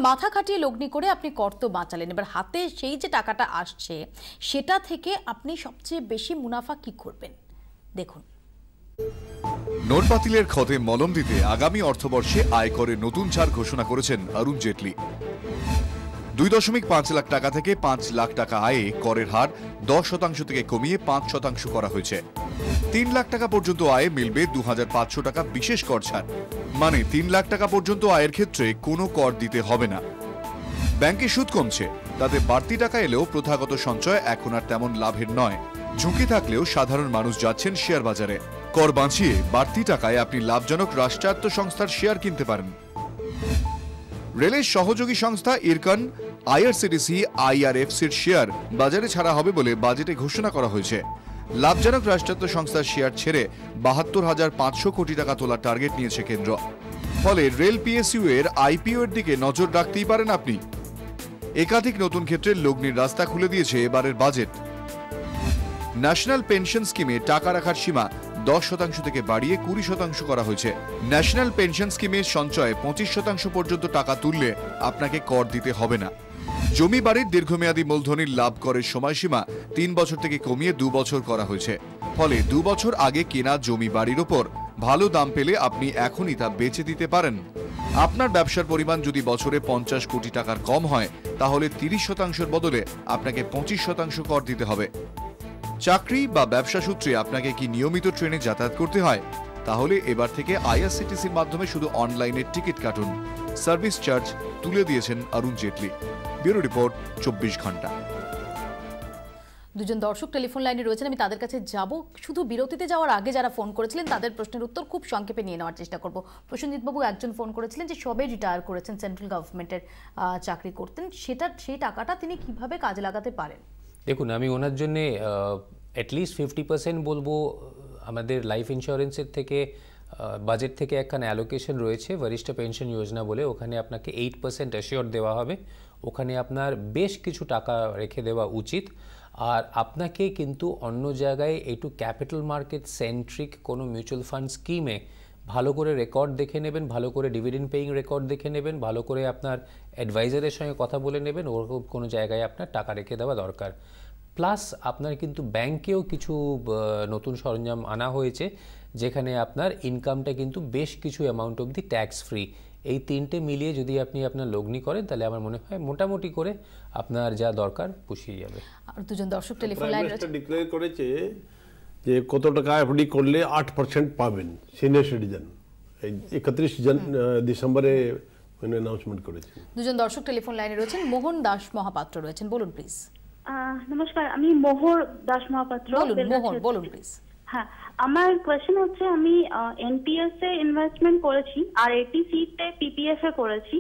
মাথা খাটিয়ে লগ্নি করে আপনি কর তো বাঁচালেন, এবার হাতে সেই যে টাকাটা আসছে সেটা থেকে আপনি সবচেয়ে বেশি মুনাফা কি করবেন দেখুন। নোট বাতিলের ক্ষতে মলম দিতে আগামী অর্থবর্ষে আয়করের নতুন ছাড় ঘোষণা করেছেন অরুণ জেটলি। 2.5 লাখ টাকা থেকে 5 লাখ টাকা আয়ে করের হার 10% থেকে কমিয়ে 5% করা হয়েছে। 3 লাখ টাকা পর্যন্ত আয়ে মিলবে 2500 টাকা বিশেষ কর ছাড়, মানে 3 লাখ টাকা পর্যন্ত আয়ের ক্ষেত্রে কোনো কর দিতে হবে না। ব্যাংকে সুদ কমছে, তাতে বাড়তি টাকা এলেও প্রথাগত সঞ্চয় এখন আর তেমন লাভের নয়। ঝুঁকি থাকলেও সাধারণ মানুষ যাচ্ছেন শেয়ার বাজারে। কর বাঁচিয়ে বাড়তি টাকায় আপনি লাভজনক রাষ্ট্রায়ত্ত সংস্থার শেয়ার কিনতে পারেন। রেলের সহযোগী সংস্থা ইরকন, আইআরসিটিসি, আইআরএফসির শেয়ার বাজারে ছাড়া হবে বলে বাজেটে ঘোষণা করা হয়েছে। লাভজনক রাষ্ট্রায়ত্ত সংস্থার শেয়ার ছেড়ে ৭২,৫০০ কোটি টাকা তোলার টার্গেট নিয়েছে কেন্দ্র। ফলে রেল পিএসইউ এর আইপিও এর দিকে নজর রাখতেই পারেন আপনি। একাধিক নতুন ক্ষেত্রে লগ্নির রাস্তা খুলে দিয়েছে এবারের বাজেট। ন্যাশনাল পেনশন স্কিমে টাকা রাখার সীমা 10% থেকে বাড়িয়ে 20% করা হয়েছে। ন্যাশনাল পেনশন স্কিমের সঞ্চয়ে 25% পর্যন্ত টাকা তুললে আপনাকে কর দিতে হবে না। জমি বাড়ির দীর্ঘমেয়াদী মূলধনির লাভ করের সময়সীমা 3 বছর থেকে কমিয়ে 2 বছর করা হয়েছে। ফলে 2 বছর আগে কেনা জমি বাড়ির ওপর ভালো দাম পেলে আপনি এখনই তা বেচে দিতে পারেন। আপনার ব্যবসার পরিমাণ যদি বছরে 50 কোটি টাকার কম হয়, তাহলে 30%-এর বদলে আপনাকে 25% কর দিতে হবে। চাকরি বা ব্যবসা সূত্রে আপনাকে কি নিয়মিত ট্রেনে যাতায়াত করতে হয়? তাহলে এবার থেকে আইআরসিটিসির মাধ্যমে শুধু অনলাইনে টিকিট কাটুন। সার্ভিস চার্জ তুলে দিয়েছেন অরুণ জেটলি। ব্যুরো রিপোর্ট, 24 ঘন্টা। দুজন দর্শক টেলিফোন লাইনে রয়েছেন, আমি তাদের কাছে যাব। শুধু বিরতিতে যাওয়ার আগে যারা ফোন করেছিলেন তাদের প্রশ্নের উত্তর খুব সংক্ষেপে নিয়ে নেওয়ার চেষ্টা করব। প্রসেনজিৎ বাবু একজন ফোন করেছিলেন যে সবে রিটায়ার করেছেন, সেন্ট্রাল গভর্নমেন্টের চাকরি করতেন, সেই টাকাটা তিনি কিভাবে কাজে লাগাতে পারেন? দেখুন, আমি ওনার জন্য অ্যাটলিস্ট 50% বলবো। আমাদের লাইফ ইন্স্যুরেন্সের থেকে বাজেট থেকে একখানা অ্যালোকেশন রয়েছে বরিষ্ঠ পেনশন যোজনা বলে, ওখানে আপনাকে 8% অ্যাসিওর দেওয়া হবে। ওখানে আপনার বেশ কিছু টাকা রেখে দেওয়া উচিত। আর আপনাকে কিন্তু অন্য জায়গায় একটু ক্যাপিটাল মার্কেট সেন্ট্রিক কোনো মিউচুয়াল ফান্ড স্কিমে ভালো করে রেকর্ড দেখে নেবেন, ভালো করে ডিভিডেন্ড পেইং রেকর্ড দেখে নেবেন, ভালো করে আপনার অ্যাডভাইজারের সঙ্গে কথা বলে নেবেন, ওরকম কোনো জায়গায় আপনার টাকা রেখে দেওয়া দরকার। প্লাস আপনার কিন্তু ব্যাংকেও কিছু নতুন সরঞ্জাম আনা হয়েছে, যেখানে আপনার ইনকামটা কিন্তু বেশ কিছু অ্যামাউন্ট অবধি ট্যাক্স ফ্রি। এই তিনটে মিলিয়ে যদি আপনি আপনার লগ্নি করেন, তাহলে আমার মনে হয় মোটামুটি করে আপনার যা দরকার পুষিয়ে যাবে। আর দুজন দর্শক টেলিফোন লাইনে রয়েছে। ডিক্লেয়ার করেছে যে কত টাকা এফডি করলে 8% পাবেন সিনিয়র সিটিজেন। 31 ডিসেম্বরে অ্যানাউন্সমেন্ট করেছে। দুজন দর্শক টেলিফোন লাইনে রয়েছেন। মোহন দাস মহাপাত্র রয়েছেন, বলুন প্লিজ। নমস্কার, আমি মোহর দাস মহাপাত্র। বলুন প্লিজ। হ্যাঁ, আমার কোয়েশ্চেন হচ্ছে, আমি এনপিএস এ ইনভেস্টমেন্ট করেছি আর এটিসি তে পিপিএফ এ করেছি,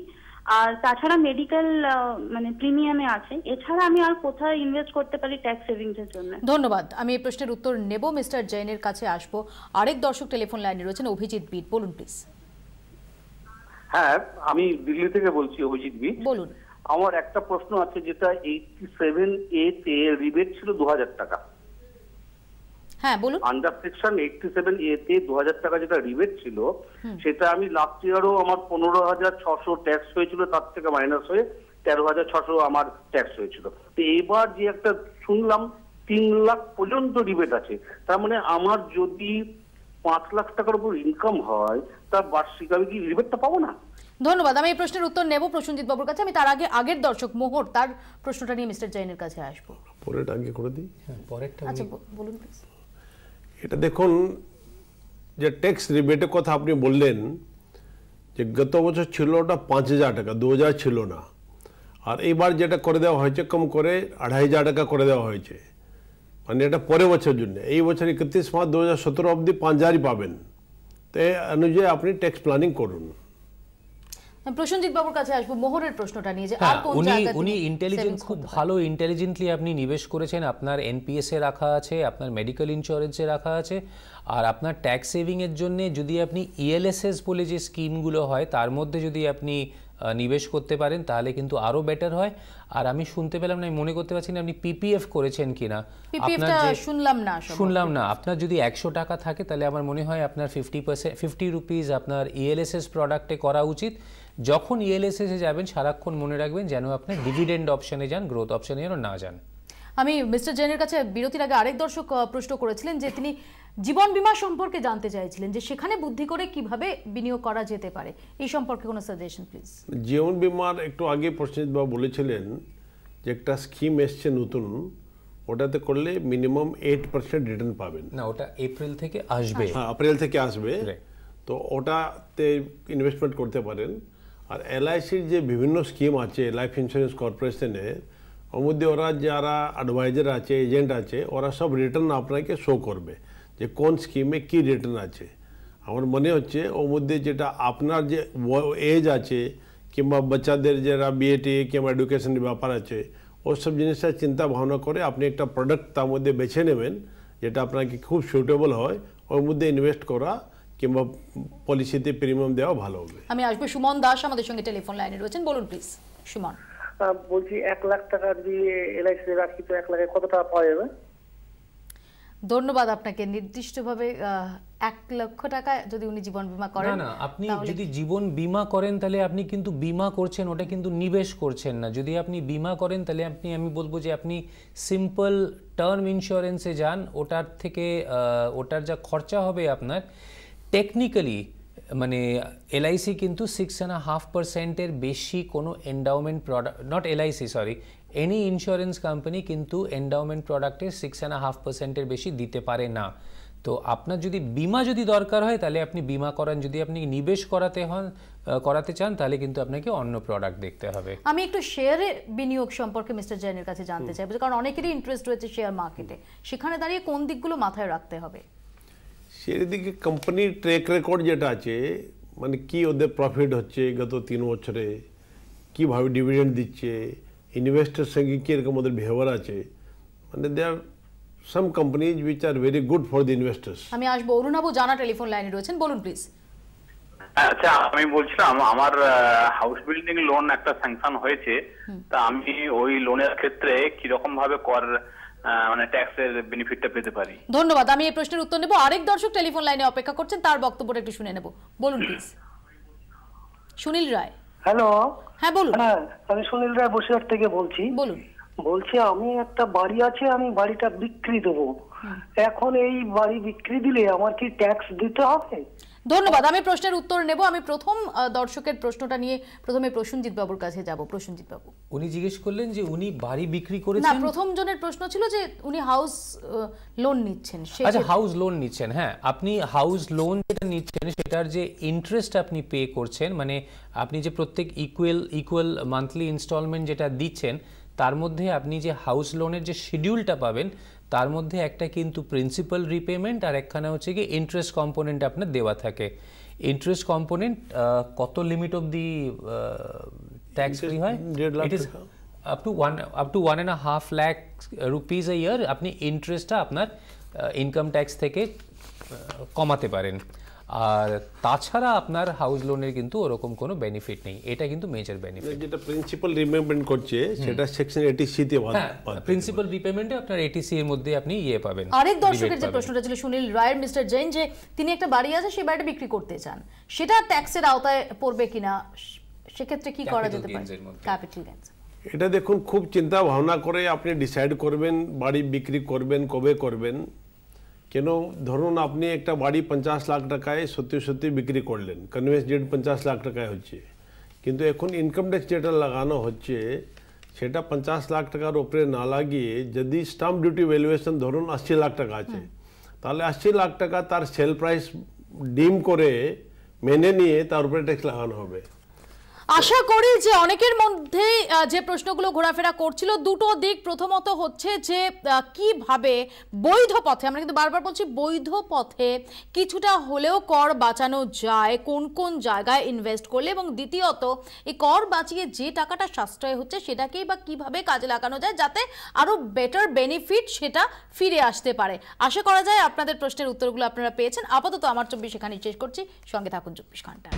আর তাছাড়া মেডিকেল মানে প্রিমিয়ামে আছে। এছাড়া আমি আর কোথায় ইনভেস্ট করতে পারি ট্যাক্স সেভিংস এর জন্য? ধন্যবাদ। আমি এই প্রশ্নের উত্তর নেব, মিস্টার জৈনের কাছে আসবো। আরেক দর্শক টেলিফোন লাইনে রয়েছেন, অভিজিৎ বিট, বলুন প্লিজ। হ্যাঁ, আমি দিল্লি থেকে বলছি, অভিজিৎ বিট। বলুন। আমার একটা প্রশ্ন আছে, যেটা 87A তে রিবেট ছিল 2000 টাকা। হ্যাঁ বলুন। আন্ডার সেকশন 87A তে 2000 টাকা যেটা রিবেট ছিল, সেটা আমি লাস্ট ইয়ারও আমার 15,600 ট্যাক্স হয়েছিল, তার থেকে মাইনাস হয়ে 13,600 আমার ট্যাক্স হয়েছিল। তো এবার যে একটা শুনলাম 3 লাখ পর্যন্ত রিবেট আছে, তার মানে আমার যদি 5 লাখ টাকার উপর ইনকাম হয়, তার বার্ষিক আমি কি রিবেটটা পাবো না? ধন্যবাদ। আমি এই প্রশ্নের উত্তর নেব প্রসেনজিৎ বাবুর কাছে। আমি তার আগে আগের দর্শক মোহর, তার প্রশ্নটা নিয়ে মিস্টার জৈনের কাছে আসবো। পরেরটা আগে করে দিই। হ্যাঁ, পরেরটা আচ্ছা বলুন প্লিজ। এটা দেখুন, যে ট্যাক্স রিবেটের কথা আপনি বললেন, যে গত বছর ছিল ওটা 5,000 টাকা, 2,000 ছিল না। আর এইবার যেটা করে দেওয়া হয়েছে, কম করে 2,500 টাকা করে দেওয়া হয়েছে, মানে এটা পরের বছরের জন্য। এই বছর 31 মার্চ 2017 অবধি 5,000 পাবেন। তো এই অনুযায়ী আপনি ট্যাক্স প্ল্যানিং করুন। প্রসেনজিৎ বাবুর কাছে আসবো মোহরের প্রশ্নটা নিয়ে, যে আর কোন জায়গায় উনি ইন্টেলিজেন্ট, খুব ভালো ইন্টেলিজেন্টলি আপনি নিবেশ করেছেন। আপনার এনপিএস এ রাখা আছে, আপনার মেডিকেল ইন্স্যুরেন্সে রাখা আছে, আর আপনার ট্যাক্স সেভিং এর জন্য যদি আপনি ইএলএসএস বলে যে স্কিমগুলো হয়, তার মধ্যে যদি আপনি নিবেশ করতে পারেন তাহলে কিন্তু আরও বেটার হয়। আর আমি শুনতে পেলাম না, আমি মনে করতে পারছি না আপনি পিপিএফ করেছেন কিনা। শুনলাম না। আপনার যদি 100 টাকা থাকে তাহলে আমার মনে হয় আপনার 50 রুপিস আপনার ইএলএসএস প্রোডাক্টে করা উচিত। যখন ইএলএসএসে যাবেন সারাক্ষণ মনে রাখবেন যেন আপনার ডিভিডেন্ড অপশনে যান, গ্রোথ অপশনে যেন না যান। আমি মিস্টার জৈনের কাছে বিরতির আগে আরেক দর্শক প্রশ্ন করেছিলেন যে তিনি জীবন বীমা সম্পর্কে জানতে চাইছিলেন যে সেখানে বুদ্ধি করে কিভাবে বিনিয়োগ করা যেতে পারে, এই সম্পর্কে কোনো সাজেশন প্লিজ। জীবন বীমার একটু আগে প্রশ্নজিৎ বাবু বলেছিলেন যে একটা স্কিম এসছে নতুন, ওটাতে করলে মিনিমাম 8% রিটার্ন পাবেন। না, ওটা এপ্রিল থেকে আসবে। হ্যাঁ, এপ্রিল থেকে আসবে, তো ওটাতে ইনভেস্টমেন্ট করতে পারেন। আর এলআইসির যে বিভিন্ন স্কিম আছে লাইফ ইন্স্যুরেন্স কর্পোরেশনের, ওর মধ্যে ওরা যারা অ্যাডভাইজার আছে, এজেন্ট আছে, ওরা সব রিটার্ন আপনাকে শো করবে যে কোন স্কিমে কি রিটার্ন আছে। আমার মনে হচ্ছে ওর মধ্যে যেটা আপনার যে এজ আছে কিংবা বাচ্চাদের যারা বিএটি কিংবা এডুকেশনের ব্যাপার আছে, ওসব জিনিসটা চিন্তা ভাবনা করে আপনি একটা প্রোডাক্ট তার মধ্যে বেছে নেবেন যেটা আপনাকে খুব সুইটেবল হয়, ওর মধ্যে ইনভেস্ট করা কিংবা পলিসিতে প্রিমিয়াম দেওয়া ভালো হবে। আমি আসবো সুমন দাস আমাদের সঙ্গে টেলিফোন লাইনে রয়েছেন, বলুন প্লিজ সুমন। বলছি 1 লাখ টাকা যদি এলআইসি রাখি তো 1 লাখে কত টাকা পাওয়া যাবে? ধন্যবাদ আপনাকে। নির্দিষ্টভাবে 1 লক্ষ টাকা যদি উনি জীবন বীমা করেন, না আপনি যদি জীবন বীমা করেন তাহলে আপনি কিন্তু বীমা করছেন, ওটা কিন্তু নিবেশ করছেন না। যদি আপনি বীমা করেন তাহলে আমি বলবো যে আপনি সিম্পল টার্ম ইন্স্যুরেন্সে যান। ওটার থেকে ওটার যা খরচা হবে আপনার টেকনিক্যালি মানে এলআইসি কিন্তু 6.5%-এর বেশি কোনো endowment product, not LIC sorry, any insurance company কিন্তু এন্ডাউমেন্ট প্রোডাক্টে 6.5%-এর বেশি দিতে পারে না। তো আপনার যদি বীমা যদি দরকার হয় তাহলে আপনি বীমা করান, যদি আপনি নিবেশ করাতে চান তাহলে কিন্তু আপনাকে অন্য প্রোডাক্ট দেখতে হবে। আমি একটু শেয়ারে বিনিয়োগ সম্পর্কে মিস্টার জৈনের কাছে জানতে চাইবো, কারণ অনেকেরই ইন্টারেস্ট রয়েছে শেয়ার মার্কেটে, সেখানে দাঁড়িয়ে কোন দিকগুলো মাথায় রাখতে হবে? সেদিকে কোম্পানির ট্র্যাক রেকর্ড যেটা আছে, মানে কি ওদের প্রফিট হচ্ছে গত 3 বছরে, কীভাবে ডিভিডেন্ড দিচ্ছে, ইনভেস্টার সঙ্গে কীরকম ওদের বিহেভিয়ার আছে, মানে they are some companies which are very good for the investors. আমি আসবো অরুণাবু জানা টেলিফোন লাইনে রয়েছেন, বলুন প্লিজ। আচ্ছা, আমি বলছিলাম আমার হাউস বিল্ডিং লোন একটা স্যাংশন হয়েছে, তা আমি ওই লোনের ক্ষেত্রে কিরকম ভাবে কর মানে ট্যাক্সের বেনিফিটটা পেতে পারি? ধন্যবাদ। আমি এই প্রশ্নের উত্তর নেব। আরেক দর্শক টেলিফোন লাইনে অপেক্ষা করছেন, তার বক্তব্যটা একটু শুনে নেব, বলুন প্লিজ। সুনীল রায়। হ্যালো। হ্যাঁ বলুন। হ্যাঁ, আমি সুনীল রায় বসিরহাট থেকে বলছি। বলুন। বলছি আমি একটা বাড়ি আছে, আমি বাড়িটা বিক্রি দেবো, এখন এই বাড়ি বিক্রি দিলে আমার কি ট্যাক্স দিতে হবে? ধন্যবাদ। আমি প্রশ্নের উত্তর নেব। আমি প্রথম দর্শকের প্রশ্নটা নিয়ে প্রথমে প্রসেনজিৎ বাবুর কাছে যাব। প্রসেনজিৎ বাবু, উনি জিজ্ঞেস করলেন যে উনি বাড়ি বিক্রি করেছেন। না, প্রথম জনের প্রশ্ন ছিল যে উনি হাউস লোন নিচ্ছেন। আচ্ছা, হাউস লোন নিচ্ছেন। হ্যাঁ, আপনি হাউস লোন যেটা নিচ্ছেন সেটার যে ইন্টারেস্ট আপনি পে করছেন, মানে আপনি যে প্রত্যেক ইকুয়াল মান্থলি ইনস্টলমেন্ট যেটা দিচ্ছেন, তার মধ্যে আপনি যে হাউস লোনের যে শিডিউলটা পাবেন তার মধ্যে একটা কিন্তু প্রিন্সিপাল রিপেমেন্ট আর একখানা হচ্ছে কি ইন্টারেস্ট কম্পোনেন্ট আপনার দেওয়া থাকে। ইন্টারেস্ট কম্পোনেন্ট কত limit of the tax free হয়? It is up to 1.5 lakh rupees a year আপনি ইন্টারেস্টটা আপনার ইনকাম ট্যাক্স থেকে কমাতে পারেন। আর তাছাড়া আপনার হাউস লোনের কিন্তু ওরকম কোনো বেনিফিট নেই, এটা কিন্তু মেজর বেনিফিট। যেটা প্রিন্সিপাল রিপেমেন্ট করছে সেটা সেকশন 80C তে প্রিন্সিপাল রিপেমেন্টে আপনার 80C এর মধ্যে আপনি পাবেন। আরেক দর্শকের যে প্রশ্নটা ছিল সুনীল রায়ের, মিস্টার জৈন, যে তিনি একটা বাড়ি আছে, সেই বাড়িটা বিক্রি করতে চান, সেটা ট্যাক্সের আওতায় পড়বে কিনা, সেক্ষেত্রে কি করা যেতে পারে? Capital gains. এটা দেখুন, খুব চিন্তা ভাবনা করে আপনি ডিসাইড করবেন বাড়ি বিক্রি করবেন, কবে করবেন। কেন ধরুন আপনি একটা বাড়ি 50 লাখ টাকায় সত্যি বিক্রি করলেন, কনভেন্স ডেট 50 লাখ টাকায় হচ্ছে, কিন্তু এখন ইনকাম ট্যাক্স যেটা লাগানো হচ্ছে সেটা 50 লাখ টাকার উপরে না লাগিয়ে যদি স্টাম্প ডিউটি ভ্যালুয়েশন ধরুন 80 লাখ টাকা আছে, তাহলে 80 লাখ টাকা তার সেল প্রাইস ডিম করে মেনে নিয়ে তার উপরে ট্যাক্স লাগানো হবে। আশা করি যে অনেকের মধ্যে যে প্রশ্নগুলো ঘোরাফেরা করছিল, দুটো দিক। প্রথমত হচ্ছে যে কিভাবে বৈধ পথে, আমরা কিন্তু বারবার বলছি বৈধ পথে কিছুটা হলেও কর বাঁচানো যায়, কোন কোন জায়গায় ইনভেস্ট করলে, এবং দ্বিতীয়ত এই কর বাঁচিয়ে যে টাকাটা সাশ্রয় হচ্ছে সেটাকেই বা কিভাবে কাজে লাগানো যায় যাতে আরো বেটার বেনিফিট সেটা ফিরে আসতে পারে। আশা করা যায় আপনাদের প্রশ্নের উত্তরগুলো আপনারা পেয়েছেন। আপাতত আমার 24 এখানেই শেষ করছি, সঙ্গে থাকুন 24 ঘন্টা।